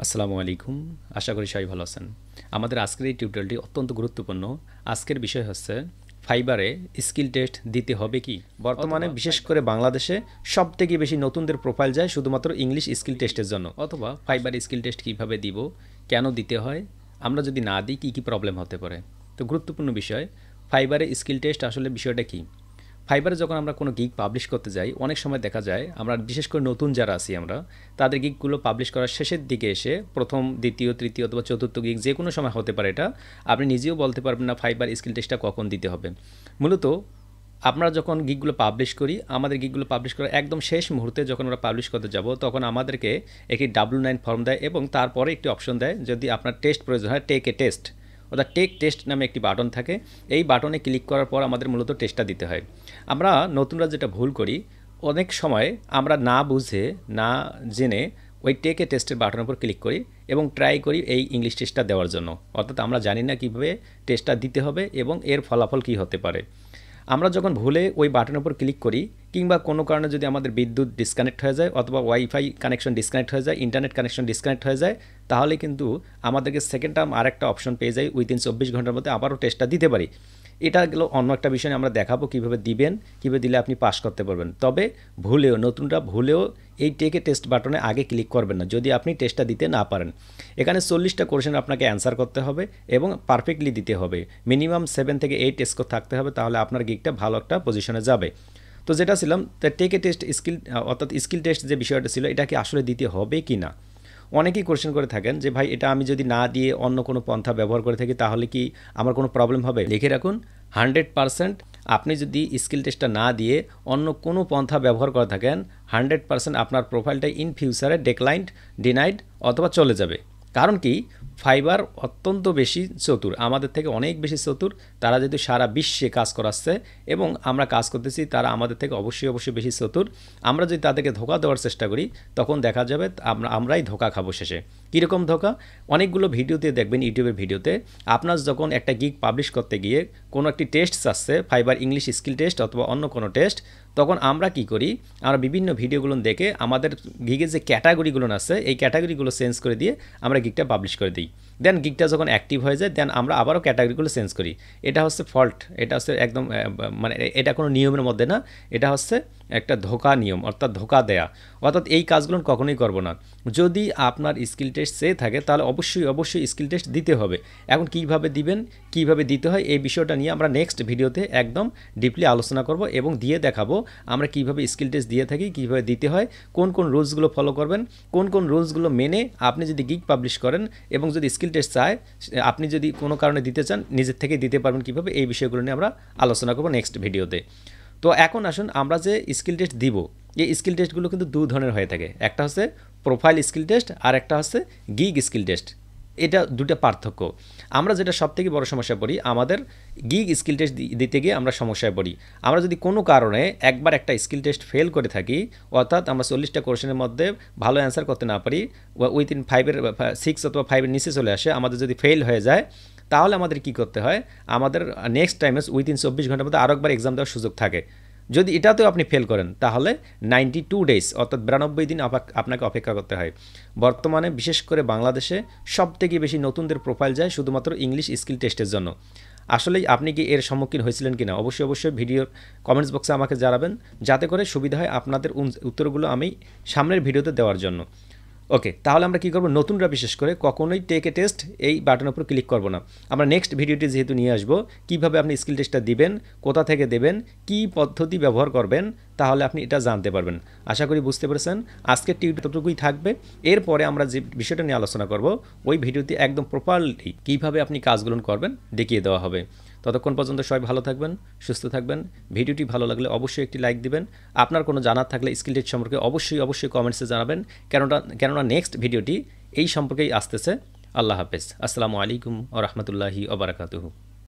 আসসালামু আলাইকুম। আশা করি সবাই ভালো আছেন। আমাদের আজকের এই টিউটোরিয়ালটি অত্যন্ত গুরুত্বপূর্ণ। আজকের বিষয় হচ্ছে ফাইবারে স্কিল টেস্ট দিতে হবে কি? বর্তমানে বিশেষ করে বাংলাদেশে সবথেকে বেশি নতুনদের প্রোফাইল যায় শুধুমাত্র ইংলিশ স্কিল টেস্টের জন্য। অথবা ফাইবারে স্কিল টেস্ট কিভাবে দিব, কেন দিতে হয়, আমরা যদি না দিই কী কী প্রবলেম হতে পারে। তো গুরুত্বপূর্ণ বিষয়, ফাইবারে স্কিল টেস্ট আসলে বিষয়টা কী? ফাইবারে যখন আমরা কোনো গিগ পাবলিশ করতে যাই, অনেক সময় দেখা যায় আমরা বিশেষ করে নতুন যারা আছি আমরা, তাদের গিগগুলো পাবলিশ করার শেষের দিকে এসে প্রথম, দ্বিতীয়, তৃতীয় অথবা চতুর্থ গিগ যে কোনো সময় হতে পারে এটা, আপনি নিজেও বলতে পারবেন না ফাইবার স্কিল টেস্টটা কখন দিতে হবে। মূলত আমরা যখন গিগগুলো পাবলিশ করি, আমাদের গিগগুলো পাবলিশ করার একদম শেষ মুহূর্তে যখন আমরা পাবলিশ করতে যাব, তখন আমাদেরকে একটি W9 ফর্ম দেয় এবং তারপরে একটি অপশন দেয়, যদি আপনার টেস্ট প্রয়োজন হয়, টেক এ টেস্ট, অর্থাৎ টেক টেস্ট নামে একটি বাটন থাকে। এই বাটনে ক্লিক করার পর আমাদের মূলত টেস্টটা দিতে হয়। আমরা নতুনরা যেটা ভুল করি, অনেক সময় আমরা না বুঝে না জেনে ওই টেক এ টেস্টের বাটনের উপর ক্লিক করি এবং ট্রাই করি এই ইংলিশ টেস্টটা দেওয়ার জন্য, অর্থাৎ আমরা জানি না কীভাবে টেস্টটা দিতে হবে এবং এর ফলাফল কী হতে পারে। আমরা যখন ভুলে ওই বাটনের উপর ক্লিক করি কিংবা কোনো কারণে যদি আমাদের বিদ্যুৎ ডিসকানেক্ট হয়ে যায় অথবা ওয়াইফাই কানেকশন ডিসকানেক্ট হয়ে যায়, ইন্টারনেট কানেকশন ডিসকানেক্ট হয়ে যায়, তাহলে কিন্তু আমাদেরকে সেকেন্ড টাইম আরেকটা অপশন পেয়ে যাই, উইদিন 24 ঘন্টার মধ্যে আবারও টেস্টটা দিতে পারি। এটা গেলো অন্য একটা বিষয়, আমরা দেখাবো কীভাবে দিবেন, কীভাবে দিলে আপনি পাস করতে পারবেন। তবে নতুনরা ভুলেও এই টেকে টেস্ট বাটনে আগে ক্লিক করবেন না যদি আপনি টেস্টটা দিতে না পারেন। এখানে 40টা কোয়েশ্চেন আপনাকে অ্যান্সার করতে হবে এবং পারফেক্টলি দিতে হবে। মিনিমাম 7 থেকে 8 স্কোর থাকতে হবে, তাহলে আপনার গিগটা ভালো একটা পজিশনে যাবে। তো যেটা ছিলাম, টেকে টেস্ট স্কিল, অর্থাৎ স্কিল টেস্ট যে বিষয়টা ছিল, এটা কি আসলে দিতে হবে কি না? অনেকেই কোয়েশ্চেন করে থাকেন যে ভাই, এটা আমি যদি না দিয়ে অন্য কোনো পন্থা ব্যবহার করে থাকি তাহলে কি আমার কোনো প্রবলেম হবে? লিখে রাখুন, 100% আপনি যদি স্কিল টেস্টটা না দিয়ে অন্য কোনো পন্থা ব্যবহার করে থাকেন, 100% আপনার প্রোফাইলটা ইন ফিউচারে ডিক্লাইন্ড, ডিনাইড অথবা চলে যাবে। কারণ কি, ফাইবার অত্যন্ত বেশি চতুর, আমাদের থেকে অনেক বেশি চতুর। তারা যেহেতু সারা বিশ্বে কাজ করাচ্ছে এবং আমরা কাজ করতেছি, তারা আমাদের থেকে অবশ্যই বেশি চতুর। আমরা যদি তাদেরকে ধোকা দেওয়ার চেষ্টা করি, তখন দেখা যাবে আমরাই ধোকা খাবো শেষে। কীরকম ধোকা? অনেকগুলো ভিডিওতে দেখবেন, ইউটিউবের ভিডিওতে আপনার যখন একটা গিগ পাবলিশ করতে গিয়ে কোনো একটি টেস্ট চাচ্ছে, ফাইবার ইংলিশ স্কিল টেস্ট অথবা অন্য কোনো টেস্ট, তখন আমরা কি করি, আমরা বিভিন্ন ভিডিওগুলো দেখে আমাদের গিগের যে ক্যাটাগরিগুলো আছে, এই ক্যাটাগরিগুলো চেঞ্জ করে দিয়ে আমরা গিগটা পাবলিশ করে দিই। দেন গিগটা যখন অ্যাক্টিভ হয়ে যায়, দেন আমরা আবারও ক্যাটাগরিগুলো চেঞ্জ করি। এটা হচ্ছে ফল্ট, এটা হচ্ছে একদম মানে এটা কোনো নিয়মের মধ্যে না, এটা হচ্ছে একটা ধোকা নিয়ম, অর্থাৎ ধোকা দেয়া। অর্থাৎ এই কাজগুলো কখনোই করব না। যদি আপনার স্কিল টেস্ট চেয়ে থাকে তাহলে অবশ্যই স্কিল টেস্ট দিতে হবে। এখন কীভাবে দিবেন, কীভাবে দিতে হয়, এই বিষয়টা নিয়ে আমরা নেক্সট ভিডিওতে একদম ডিপলি আলোচনা করব এবং দিয়ে দেখাবো আমরা কীভাবে স্কিল টেস্ট দিয়ে থাকি, কীভাবে দিতে হয়, কোন কোন রুলসগুলো ফলো করবেন, কোন কোন রুলসগুলো মেনে আপনি যদি গিগ পাবলিশ করেন এবং যদি স্কিল টেস্ট চায়, আপনি যদি কোনো কারণে দিতে চান, নিজের থেকে দিতে পারবেন কীভাবে, এই বিষয়গুলো নিয়ে আমরা আলোচনা করব নেক্সট ভিডিওতে। তো এখন আসুন, আমরা যে স্কিল টেস্ট দিব, এই স্কিল টেস্টগুলো কিন্তু দু ধরনের হয়ে থাকে। একটা হচ্ছে প্রোফাইল স্কিল টেস্ট আর একটা হচ্ছে গিগ স্কিল টেস্ট। এটা দুটো পার্থক্য। আমরা যেটা সবথেকে বড় সমস্যা পড়ি, আমাদের গিগ স্কিল টেস্ট দিতে গিয়ে আমরা সমস্যায় পড়ি। আমরা যদি কোনো কারণে একবার একটা স্কিল টেস্ট ফেল করে থাকি, অর্থাৎ আমরা 40টা কোয়েশ্চেনের মধ্যে ভালো অ্যান্সার করতে না পারি, উইথিন 6 অথবা 5-এর নিচে চলে আসে, আমাদের যদি ফেল হয়ে যায়, তাহলে আমাদের কি করতে হয়, আমাদের নেক্সট টাইমে উইথিন 24 ঘন্টার মধ্যে আরও একবার এক্সাম দেওয়ার সুযোগ থাকে। যদি এটাতেও আপনি ফেল করেন, তাহলে 92 ডেজ অর্থাৎ 92 দিন আপনাকে অপেক্ষা করতে হয়। বর্তমানে বিশেষ করে বাংলাদেশে সবথেকে বেশি নতুনদের প্রোফাইল যায় শুধুমাত্র ইংলিশ স্কিল টেস্টের জন্য। আসলেই আপনি কি এর সম্মুখীন হয়েছিলেন কিনা, অবশ্যই ভিডিওর কমেন্টস বক্সে আমাকে জানাবেন, যাতে করে সুবিধা হয় আপনাদের উত্তরগুলো আমি সামনের ভিডিওতে দেওয়ার জন্য। ওকে, তাহলে আমরা কী করবো, নতুনরা বিশেষ করে কখনোই টেক এ টেস্ট এই বাটনের উপর ক্লিক করব না। আমরা নেক্সট ভিডিওটি যেহেতু নিয়ে আসবো, কীভাবে আপনি স্কিল টেস্টটা দিবেন, কোথা থেকে দেবেন, কী পদ্ধতি ব্যবহার করবেন, তাহলে আপনি এটা জানতে পারবেন। আশা করি বুঝতে পেরেছেন। আজকের টিউটোরিয়ালটুকুই থাকবে। এরপরে আমরা যে বিষয়টা নিয়ে আলোচনা করব, ওই ভিডিওতে একদম প্রপারলি কীভাবে আপনি কাজগুলো করবেন দেখিয়ে দেওয়া হবে। ততক্ষণ পর্যন্ত সবাই ভালো থাকবেন, সুস্থ থাকবেন। ভিডিওটি ভালো লাগলে অবশ্যই একটি লাইক দিবেন। আপনার কোনো জানার থাকলে স্কিল টেস্ট সম্পর্কে অবশ্যই কমেন্টসে জানাবেন, কেননা নেক্সট ভিডিওটি এই সম্পর্কেই আসতেছে। আল্লাহ হাফেজ। আসসালামু আলাইকুম ওয়া রাহমাতুল্লাহি ওয়া বারাকাতুহু।